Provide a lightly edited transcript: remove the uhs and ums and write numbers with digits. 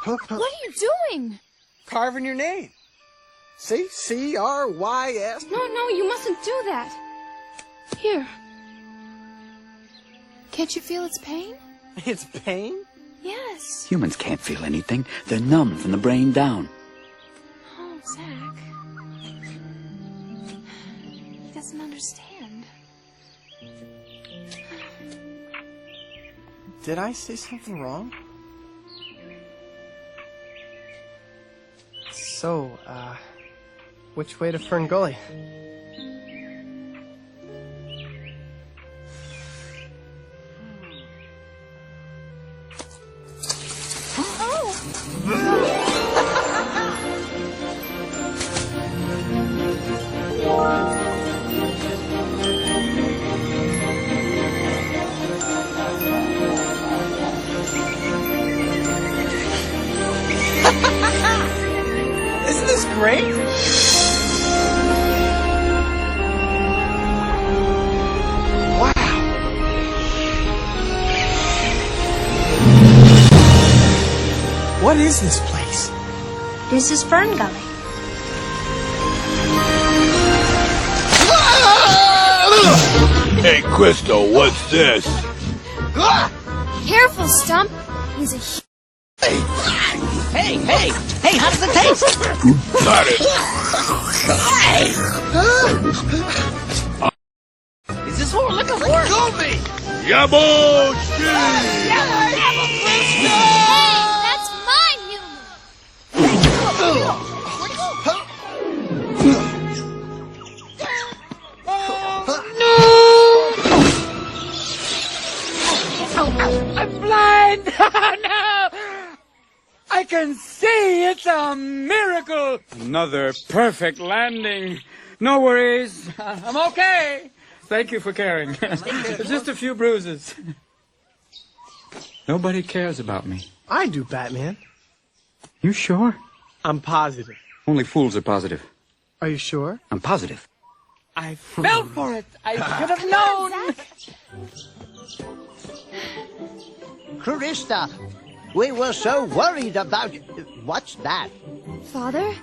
What are you doing? Carving your name. See? C-R-Y-S. No, you mustn't do that. Here. Can't you feel its pain? It's pain? Yes. Humans can't feel anything. They're numb from the brain down. Oh, Zach. He doesn't understand. Did I say something wrong? So, which way to FernGully? Isn't this great? Wow. What is this place? This is FernGully. Hey, Crysta, what's this? Careful, Stump. He's a Hey, how does it taste? Got it. Is this what we're looking for? Go me! Yaboshi! Hey, that's my humor. I'm blind! No! I can see! It's a miracle! Another perfect landing. No worries. I'm okay. Thank you for caring. Just a few bruises. Nobody cares about me. I do, Batman. You sure? I'm positive. Only fools are positive. Are you sure? I'm positive. I fell for it. I should have known. Crysta, we were so worried about... What's that? Father?